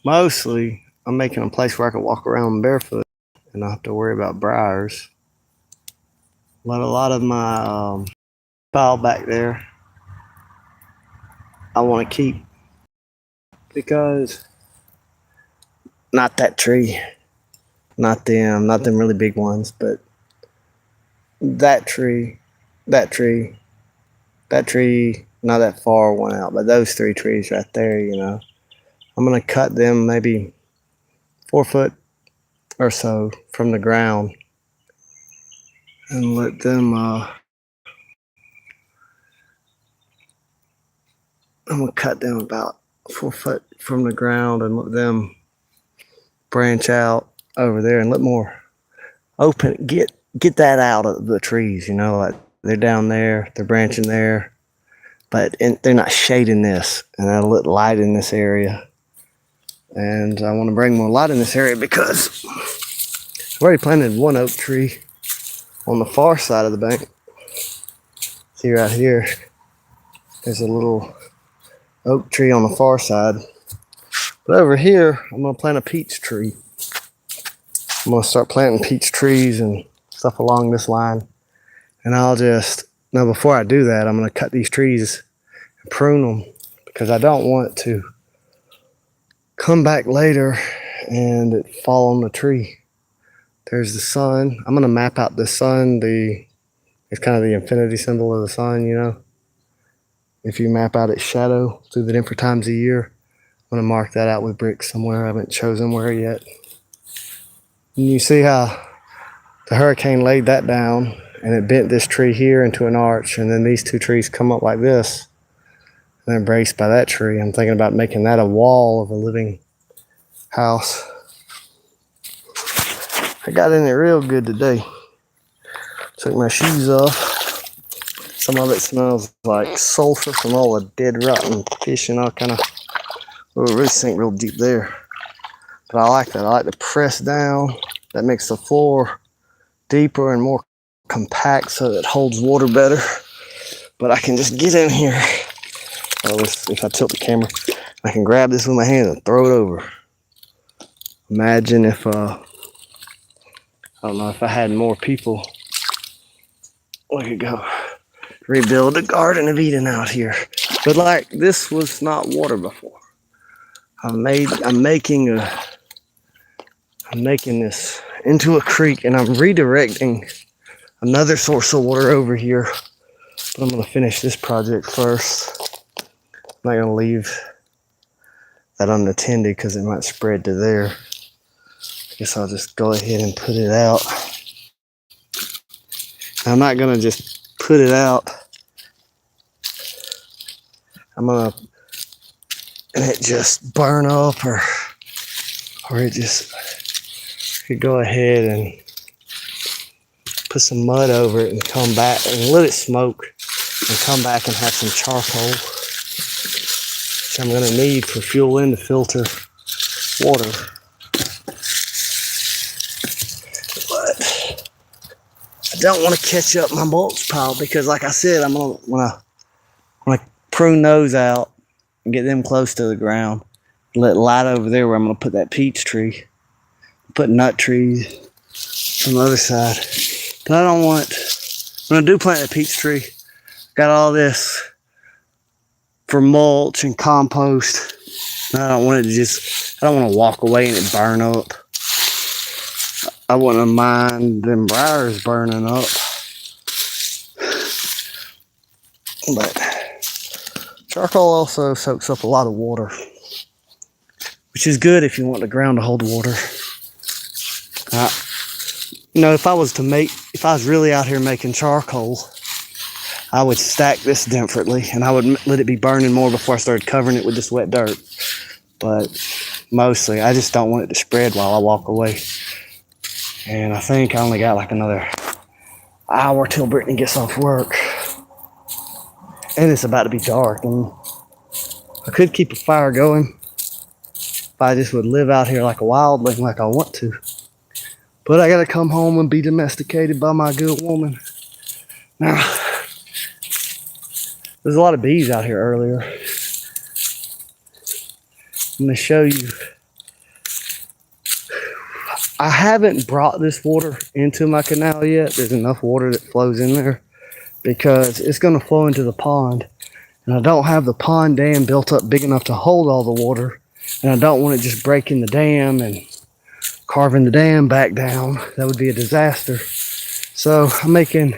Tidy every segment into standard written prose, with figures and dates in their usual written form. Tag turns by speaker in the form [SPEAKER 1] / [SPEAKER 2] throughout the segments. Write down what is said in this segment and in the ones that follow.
[SPEAKER 1] Mostly, I'm making a place where I can walk around barefoot and not have to worry about briars. But a lot of my pile back there, I want to keep because not that tree, not them really big ones, but that tree, that tree, that tree, not that far one out, but those three trees right there, I'm gonna cut them maybe 4 foot or so from the ground and let them. I'm gonna cut them about 4 foot from the ground and let them branch out over there and let more open. Get that out of the trees. Like they're down there, they're branching there, but they're not shading this, and that'll let light in this area. And I want to bring more light in this area because I've already planted one oak tree on the far side of the bank. See right here, there's a little oak tree on the far side. But over here, I'm going to plant a peach tree. I'm going to start planting peach trees and stuff along this line. And now before I do that, I'm going to cut these trees and prune them because I don't want to come back later and it fall on the tree. There's the sun. I'm going to map out the sun. It's kind of the infinity symbol of the sun, If you map out its shadow through the different times of year, I'm going to mark that out with bricks somewhere. I haven't chosen where yet. And you see how the hurricane laid that down and it bent this tree here into an arch, and then these two trees come up like this and they're braced by that tree. I'm thinking about making that a wall of a living house. I got in it real good today. Took my shoes off. Some of it smells like sulfur from all the dead rotten fish and all kind of. Oh, it really sink real deep there. But I like that. I like to press down. That makes the floor deeper and more compact so it holds water better. But I can just get in here. If I tilt the camera, I can grab this with my hand and throw it over. Imagine if, I don't know, if I had more people. Look at go. Rebuild the Garden of Eden out here. But like, this was not water before. I'm making this into a creek, and I'm redirecting another source of water over here. But I'm gonna finish this project first. I'm not gonna leave that unattended because it might spread to there. I guess I'll just go ahead and put it out. I'm not gonna just put it out. I'm gonna and it just burn up, or it just could go ahead and put some mud over it and come back and let it smoke and come back and have some charcoal, which I'm gonna need for fueling to filter water. But I don't want to catch up my mulch pile because, like I said, I'm gonna prune those out and get them close to the ground. Let light over there where I'm gonna put that peach tree. Put nut trees on the other side. But I don't want. When I do plant a peach tree, got all this for mulch and compost. I don't want to walk away and it burn up. I wouldn't mind them briars burning up. But charcoal also soaks up a lot of water, which is good if you want the ground to hold water. If I was really out here making charcoal, I would stack this differently and I would let it be burning more before I started covering it with this wet dirt. But mostly, I just don't want it to spread while I walk away. And I think I only got like another hour till Brittany gets off work. And it's about to be dark. And I could keep a fire going if I just would live out here like a wildling like I want to. But I gotta come home and be domesticated by my good woman. Now, there's a lot of bees out here earlier. I'm gonna show you I haven't brought this water into my canal yet. There's enough water that flows in there because it's going to flow into the pond. And I don't have the pond dam built up big enough to hold all the water. And I don't want it just breaking the dam and carving the dam back down. That would be a disaster. So I'm making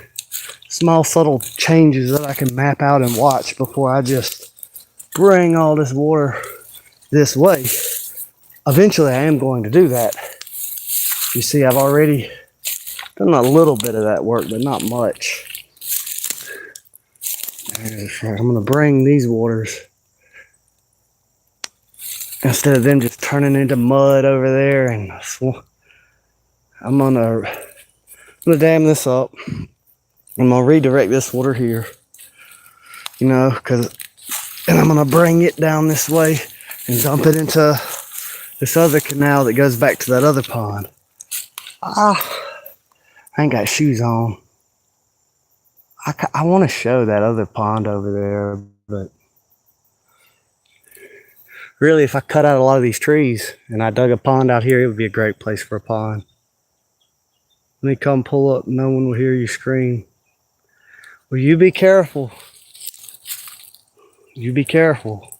[SPEAKER 1] small subtle changes that I can map out and watch before I just bring all this water this way. Eventually I am going to do that. You see, I've already done a little bit of that work, but not much. I'm going to bring these waters, instead of them just turning into mud over there, and I'm going to dam this up. I'm going to redirect this water here, you know, and I'm going to bring it down this way and dump it into this other canal that goes back to that other pond. I ain't got shoes on. I want to show that other pond over there, but really, if I cut out a lot of these trees and I dug a pond out here, it would be a great place for a pond. Let me come pull up, no one will hear you scream. Well, you be careful. You be careful.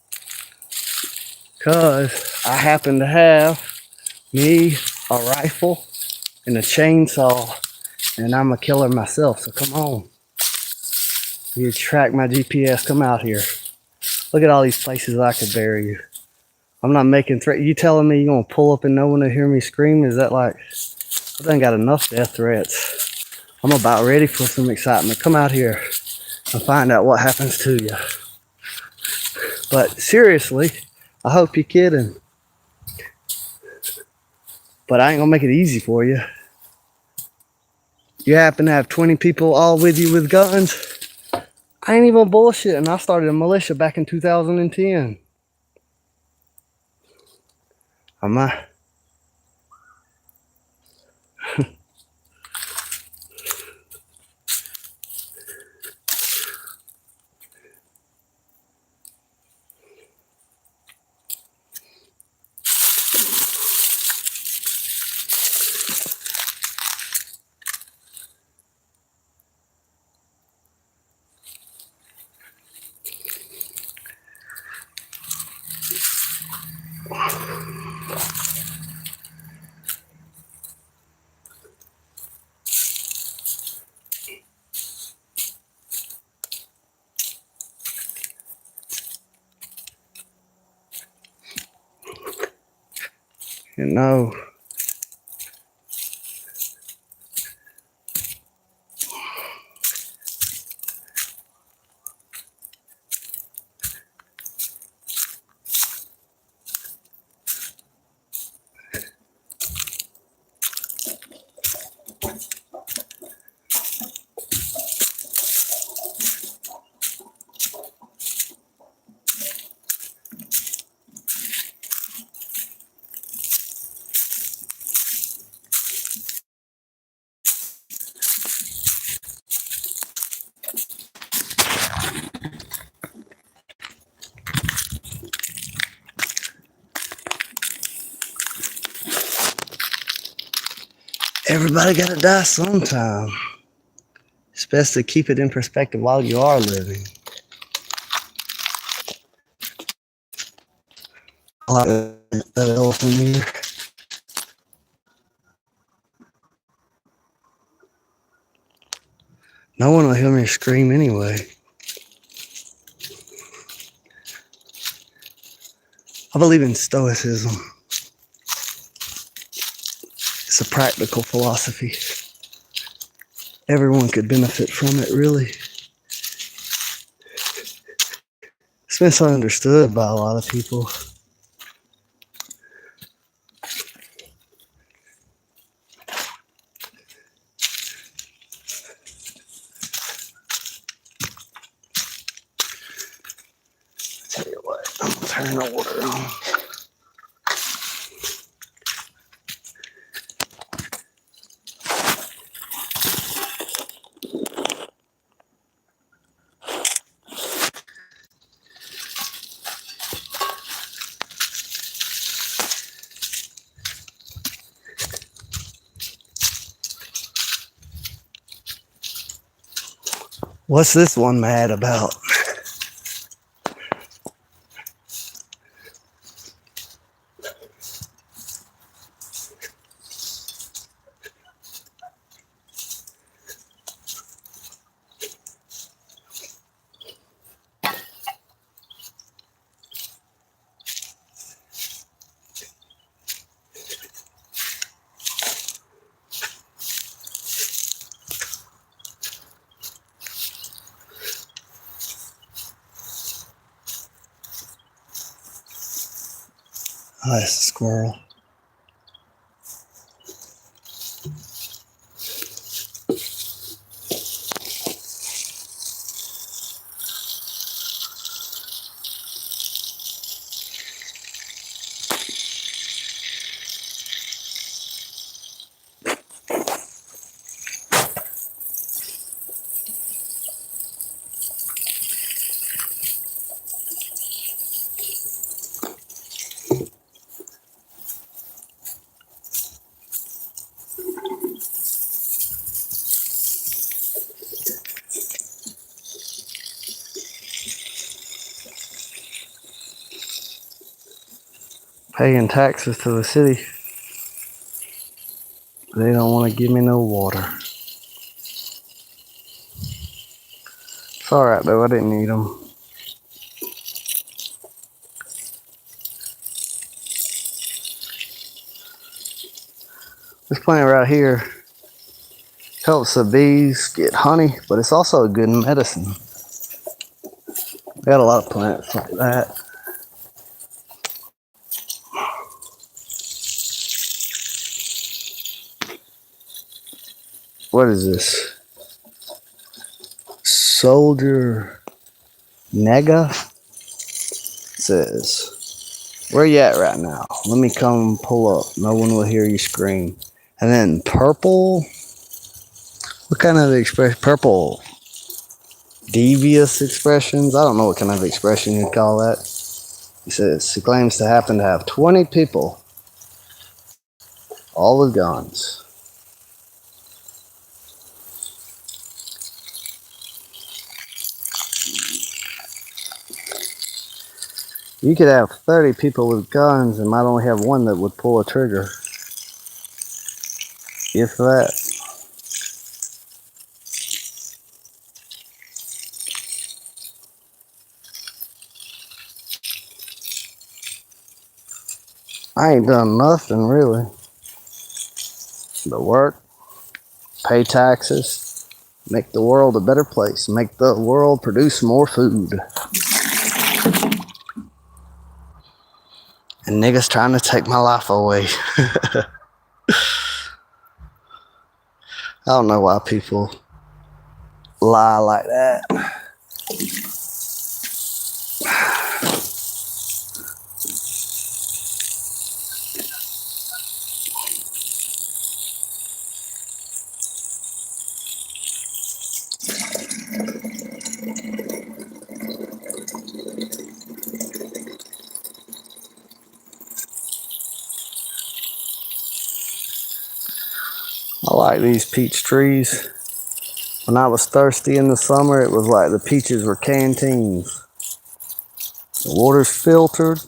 [SPEAKER 1] Because I happen to have me a rifle and a chainsaw, and I'm a killer myself, so come on. You track my GPS, come out here. Look at all these places I could bury you. I'm not making threats. You telling me you're going to pull up and no one will hear me scream? Is that like, I done got enough death threats. I'm about ready for some excitement. Come out here and find out what happens to you. But seriously, I hope you're kidding. But I ain't going to make it easy for you. You happen to have 20 people all with you with guns? I ain't even bullshitting. I started a militia back in 2010. Am I? You know, everybody gotta die sometime. It's best to keep it in perspective while you are living. I like that elephant here. No one will hear me scream anyway. I believe in stoicism. It's a practical philosophy. Everyone could benefit from it, really. It's misunderstood by a lot of people. Tell you what, I'm gonna turn the water on. What's this one mad about? Oh, that's a squirrel. Paying taxes to the city. They don't want to give me no water. It's alright though, I didn't need them. This plant right here helps the bees get honey, but it's also a good medicine. We got a lot of plants like that. What is this? Soldier Nega? It says, where you at right now? Let me come pull up. No one will hear you scream. And then purple. What kind of expression? Purple. Devious expressions? I don't know what kind of expression you'd call that. He says he claims to happen to have 20 people, all with guns. You could have 30 people with guns and might only have one that would pull a trigger. If that. I ain't done nothing really. But work, pay taxes, make the world a better place, make the world produce more food. And niggas trying to take my life away. I don't know why people lie like that. I like these peach trees. When I was thirsty in the summer, it was like the peaches were canteens. The water's filtered.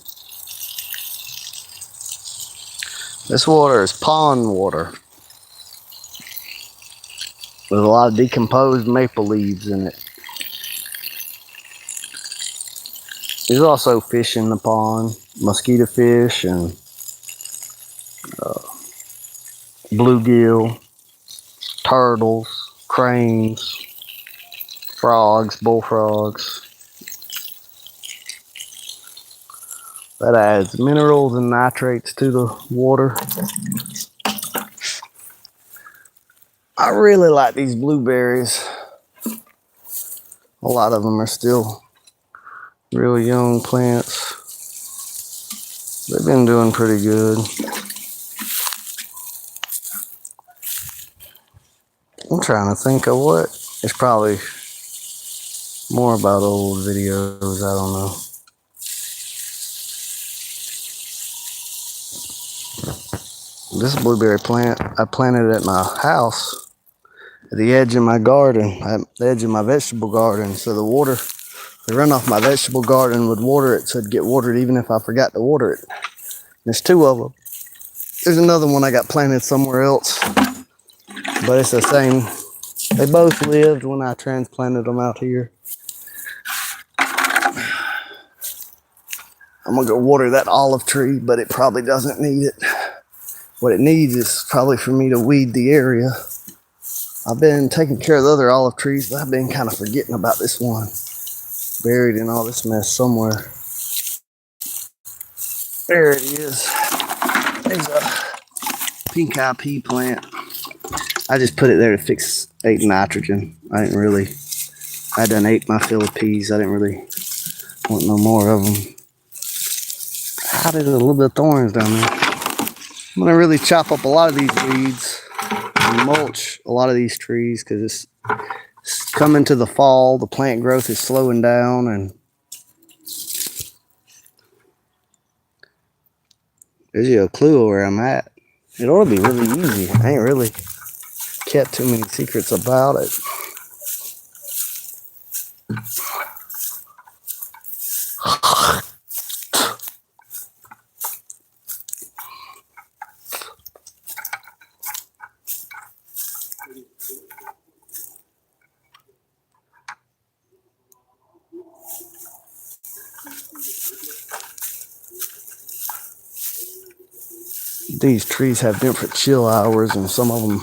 [SPEAKER 1] This water is pond water. There's a lot of decomposed maple leaves in it. There's also fish in the pond, mosquito fish and bluegill, turtles, cranes, frogs, bullfrogs. That adds minerals and nitrates to the water. I really like these blueberries. A lot of them are still real young plants. They've been doing pretty good. I'm trying to think of what. It's probably more about old videos. I don't know. This blueberry plant, I planted it at my house. at the edge of my garden, at the edge of my vegetable garden. So the water, the runoff my vegetable garden would water it, so it'd get watered even if I forgot to water it. There's two of them. There's another one I got planted somewhere else, but it's the same. They both lived when I transplanted them out here. I'm gonna go water that olive tree, but it probably doesn't need it. What it needs is probably for me to weed the area. I've been taking care of the other olive trees, but I've been kind of forgetting about this one. Buried in all this mess somewhere. There it is. There's a pink eye pea plant. I just put it there to fix nitrogen. I done ate my fill of peas. I didn't really want no more of them. How did a little bit of thorns down there? I'm gonna really chop up a lot of these weeds and mulch a lot of these trees because it's coming to the fall. The plant growth is slowing down, and gives you a clue where I'm at. It ought to be really easy. I ain't really kept too many secrets about it. These trees have different chill hours, and some of them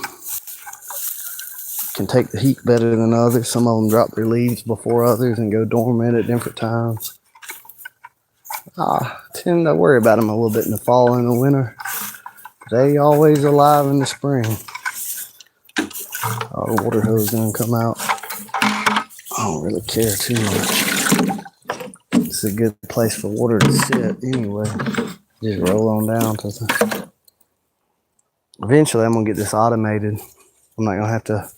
[SPEAKER 1] can take the heat better than others. Some of them drop their leaves before others and go dormant at different times. I tend to worry about them a little bit in the fall and the winter. They always alive in the spring. Oh, the water hose gonna come out. I don't really care too much. It's a good place for water to sit anyway. Just roll on down to the... Eventually I'm gonna get this automated. I'm not gonna have to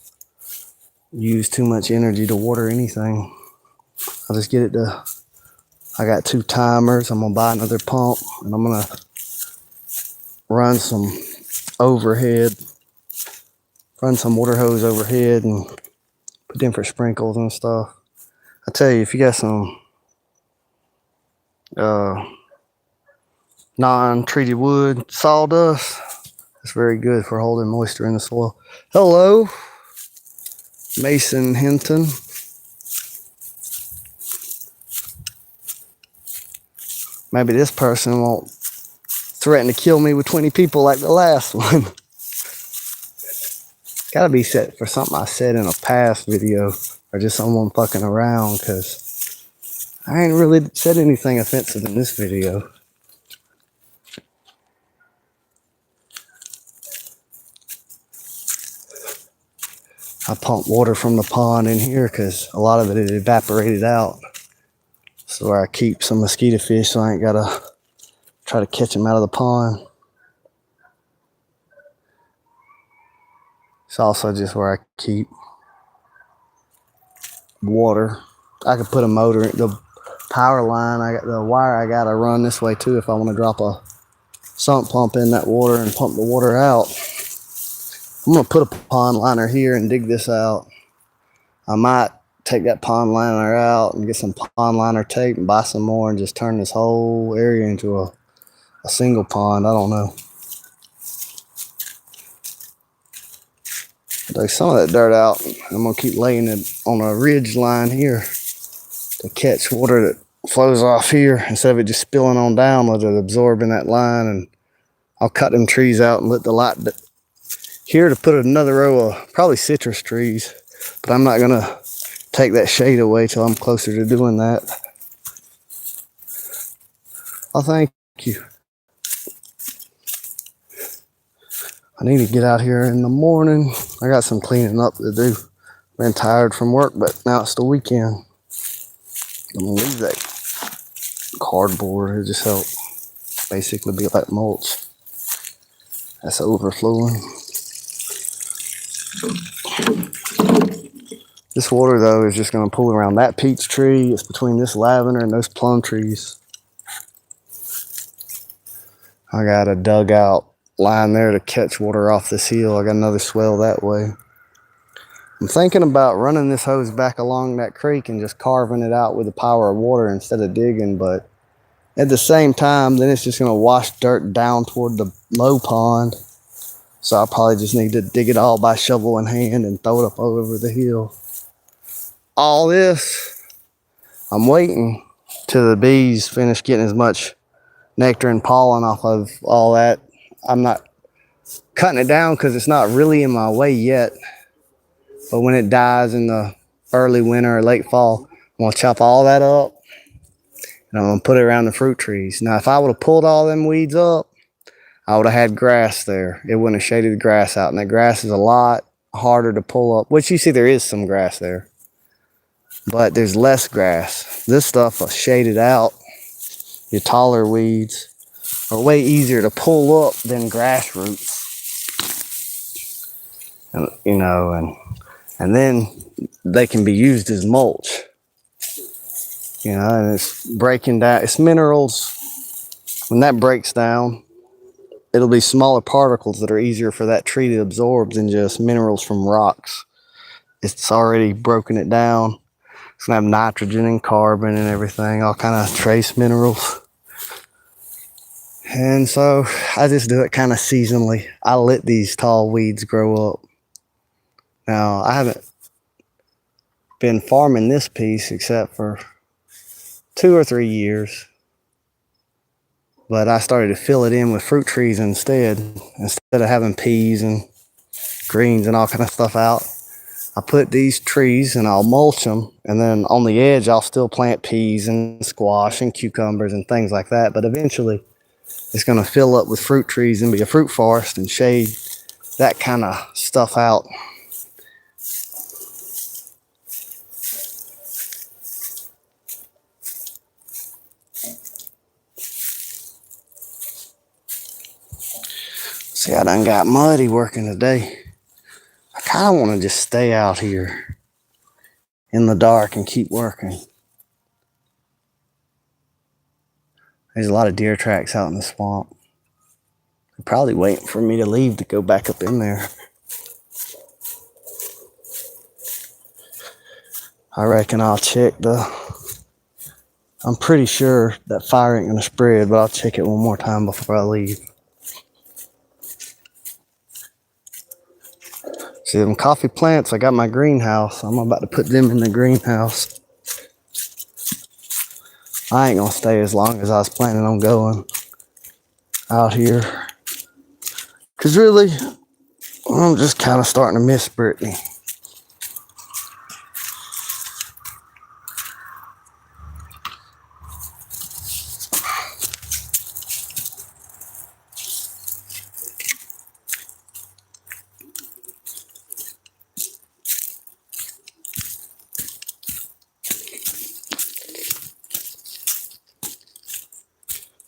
[SPEAKER 1] use too much energy to water anything. I'll just get it to... I got 2 timers. I'm gonna buy another pump, and I'm gonna run some water hose overhead and put in for sprinkles and stuff. I tell you, if you got some non-treated wood sawdust, it's very good for holding moisture in the soil. Hello, Mason Hinton. Maybe this person won't threaten to kill me with 20 people like the last one. Gotta be set for something I said in a past video, or just someone fucking around, because I ain't really said anything offensive in this video. I pump water from the pond in here because a lot of it evaporated out. So where I keep some mosquito fish, so I ain't gotta try to catch them out of the pond. It's also just where I keep water. I could put a motor, the power line, the wire I gotta run this way too if I want to drop a sump pump in that water and pump the water out. I'm gonna put a pond liner here and dig this out. I might take that pond liner out and get some pond liner tape and buy some more and just turn this whole area into a single pond. I don't know. Take some of that dirt out. I'm gonna keep laying it on a ridge line here to catch water that flows off here instead of it just spilling on down. Let it absorb in that line, and I'll cut them trees out and let the light here to put another row of probably citrus trees, but I'm not gonna take that shade away till I'm closer to doing that. Oh, thank you. I need to get out here in the morning. I got some cleaning up to do. Been tired from work, but now it's the weekend. I'm gonna leave that cardboard. It just helps basically be like mulch. That's overflowing. This water though is just gonna pool around that peach tree. It's between this lavender and those plum trees. I got a dugout line there to catch water off this hill. I got another swell that way. I'm thinking about running this hose back along that creek and just carving it out with the power of water instead of digging, but at the same time, then it's just going to wash dirt down toward the low pond. So I'll probably just need to dig it all by shovel in hand and throw it up over the hill. All this, I'm waiting till the bees finish getting as much nectar and pollen off of all that. I'm not cutting it down because it's not really in my way yet. But when it dies in the early winter or late fall, I'm going to chop all that up and I'm going to put it around the fruit trees. Now, if I would have pulled all them weeds up, I would have had grass there. It wouldn't have shaded the grass out. And that grass is a lot harder to pull up, which you see there is some grass there. But there's less grass. This stuff will shade it out. Your taller weeds are way easier to pull up than grass roots. And, you know, and then they can be used as mulch. You know, and it's breaking down. It's minerals. When that breaks down, it'll be smaller particles that are easier for that tree to absorb than just minerals from rocks. It's already broken it down. It's gonna have nitrogen and carbon and everything, all kind of trace minerals. And so I just do it kind of seasonally. I let these tall weeds grow up. Now, I haven't been farming this piece except for 2 or 3 years. But I started to fill it in with fruit trees instead of having peas and greens and all kind of stuff out. I put these trees and I'll mulch them, and then on the edge I'll still plant peas and squash and cucumbers and things like that. But eventually it's going to fill up with fruit trees and be a fruit forest and shade that kind of stuff out. See, I done got muddy working today. I kind of want to just stay out here in the dark and keep working. There's a lot of deer tracks out in the swamp. They're probably waiting for me to leave to go back up in there. I reckon I'll check I'm pretty sure that fire ain't gonna spread, but I'll check it one more time before I leave. See them coffee plants, I got my greenhouse. I'm about to put them in the greenhouse. I ain't gonna stay as long as I was planning on going out here. Cause really, I'm just kind of starting to miss Brittany.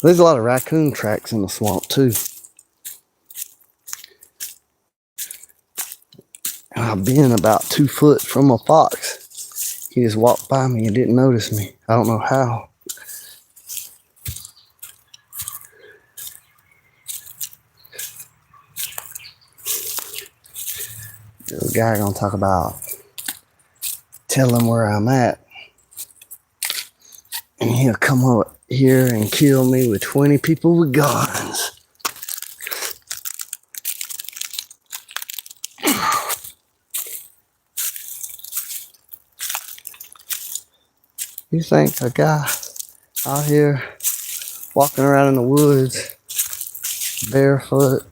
[SPEAKER 1] There's a lot of raccoon tracks in the swamp too. And I've been about 2 foot from a fox. He just walked by me and didn't notice me. I don't know how. The guy gonna talk about tell him where I'm at. And he'll come up here and kill me with 20 people with guns. You think a guy out here walking around in the woods barefoot,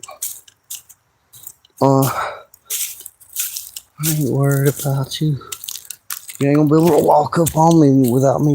[SPEAKER 1] I ain't worried about you. You ain't gonna be able to walk up on me without me